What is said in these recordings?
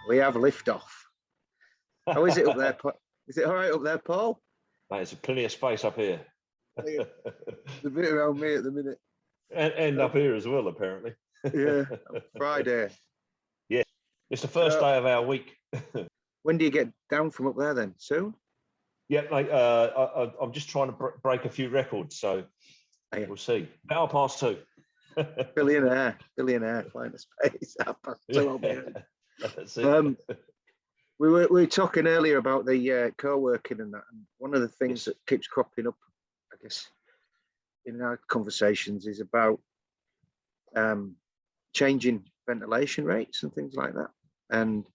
We have liftoff. How is it up there? Is it all right up there, Paul? There's plenty of space up here. The bit around me at the minute. And up here as well, apparently. Yeah, Friday. Yeah, it's the first day of our week. When do you get down from up there then? Soon? Yeah, mate, I'm just trying to break a few records, so we'll see. 2:30. Billionaire flying to space. 2:30. That's it. We were talking earlier about the co-working and that, and one of the things that keeps cropping up, I guess, in our conversations is about changing ventilation rates and things like that. And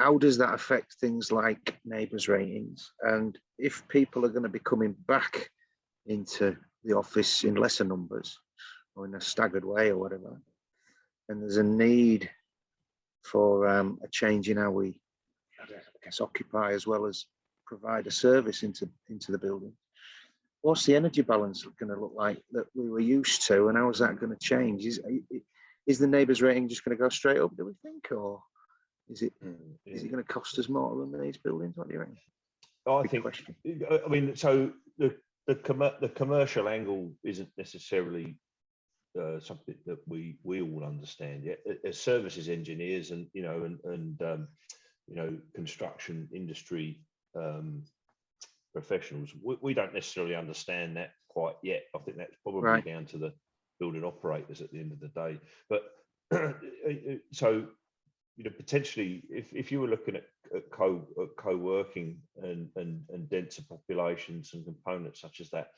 how does that affect things like NABERS ratings? And if people are going to be coming back into the office in lesser numbers or in a staggered way or whatever, and there's a need for a change in how we, I guess, occupy as well as provide a service into the building. What's the energy balance going to look like that we were used to, and how is that going to change? Is the NABERS rating just going to go straight up, do we think, or is it going to cost us more to run these buildings? What do you reckon? I mean, so the commercial angle isn't necessarily something that we all understand yet. As services engineers and construction industry professionals, we don't necessarily understand that quite yet. I think that's probably down to the building operators at the end of the day. But so, potentially, if you were looking at co-working and denser populations and components such as that,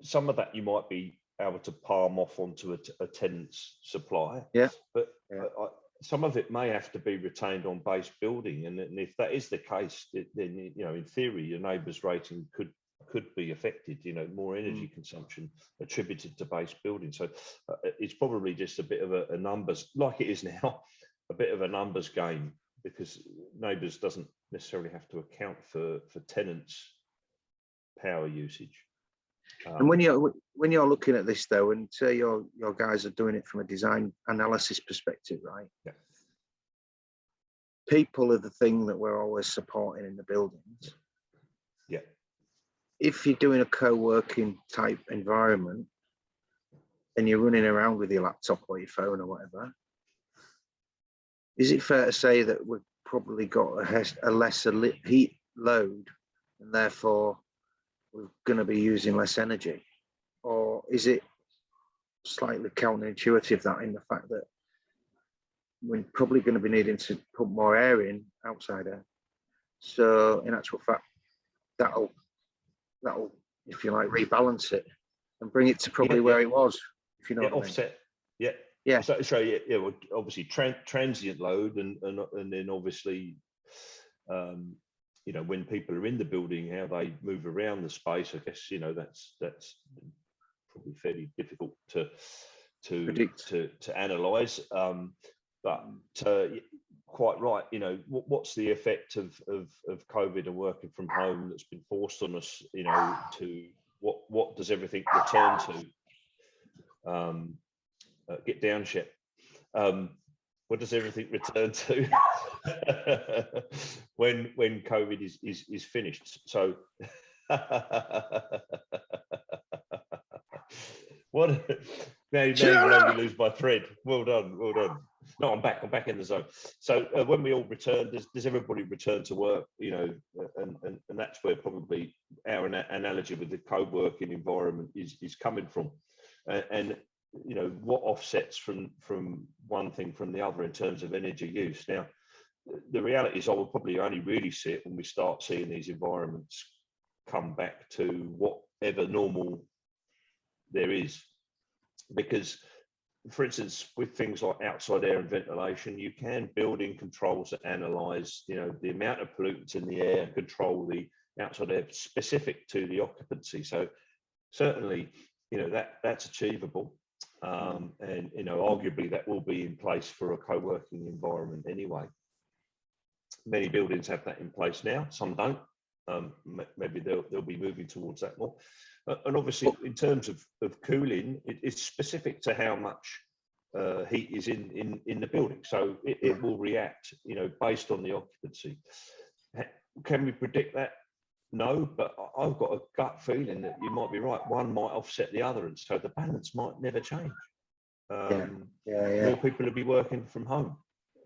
some of that you might be able to palm off onto a tenant's supply. Yeah. But some of it may have to be retained on base building, and if that is the case, then in theory your NABERS rating could be affected. More energy consumption attributed to base building. So it's probably just a bit of a numbers, like it is now, a bit of a numbers game, because NABERS doesn't necessarily have to account for tenants' power usage. And when you're looking at this though, and say your guys are doing it from a design analysis perspective, right? Yeah. People are the thing that we're always supporting in the buildings. Yeah. If you're doing a co-working type environment and you're running around with your laptop or your phone or whatever, is it fair to say that we've probably got a lesser heat load and therefore we're going to be using less energy? Or is it slightly counterintuitive that in the fact that we're probably going to be needing to put more air in, outside air? So in actual fact, that'll, if you like, rebalance it and bring it to probably where it was, if you know what offset. I mean. Yeah. So well, obviously transient load and then obviously, when people are in the building, how they move around the space. I guess that's probably fairly difficult to predict, to analyze. But quite right. What's the effect of COVID and working from home that's been forced on us? To what does everything return to? Get down ship. What does everything return to when COVID is finished? So what? Now you made me lose my thread. Well done. No, I'm back in the zone. So when we all return, does everybody return to work? And that's where probably our analogy with the co-working environment is coming from, and what offsets from one thing from the other in terms of energy use. Now, the reality is I will probably only really see it when we start seeing these environments come back to whatever normal there is. Because, for instance, with things like outside air and ventilation, you can build in controls that analyse, the amount of pollutants in the air, control the outside air specific to the occupancy. So certainly, that's achievable. And arguably that will be in place for a co-working environment anyway. Many buildings have that in place now, some don't. Maybe they'll be moving towards that more. And obviously, in terms of cooling, it's specific to how much heat is in the building. So it will react, you know, based on the occupancy. Can we predict that? No, but I've got a gut feeling that you might be right. One might offset the other, and so the balance might never change. More people will be working from home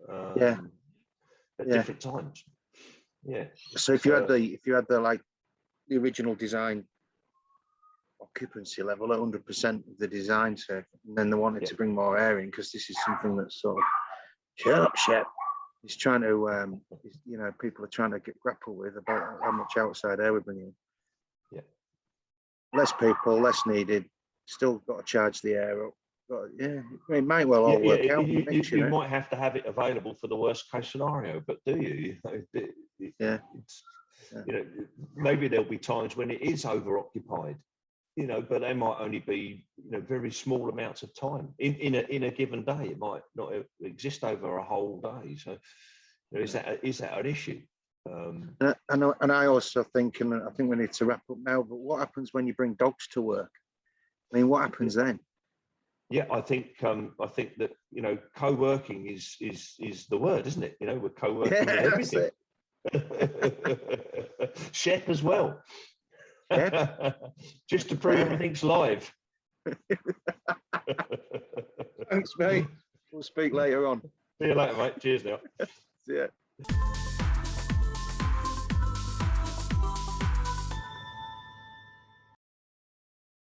at different times. Yeah. So if you had the like the original design occupancy level at 100% of the design circuit, and then they wanted to bring more air in, because this is something that's sort of shut up, Shep. He's trying to, you know, people are trying to grapple with about how much outside air we're bringing. Yeah. Less people, less needed. Still got to charge the air up. It might well all work out. You might have to have it available for the worst case scenario, but do you? You know, maybe there'll be times when it is over occupied, you know, but they might only be, you know, very small amounts of time in a given day. It might not exist over a whole day. So, you know, is that an issue? And I also think, and I think we need to wrap up now, but what happens when you bring dogs to work? I mean, what happens then? Yeah, I think that, you know, co-working is the word, isn't it? You know, we're co-working with everything. Shep as well. Just to prove everything's live. Thanks, mate. We'll speak later on. See you later, mate. Cheers now. See ya.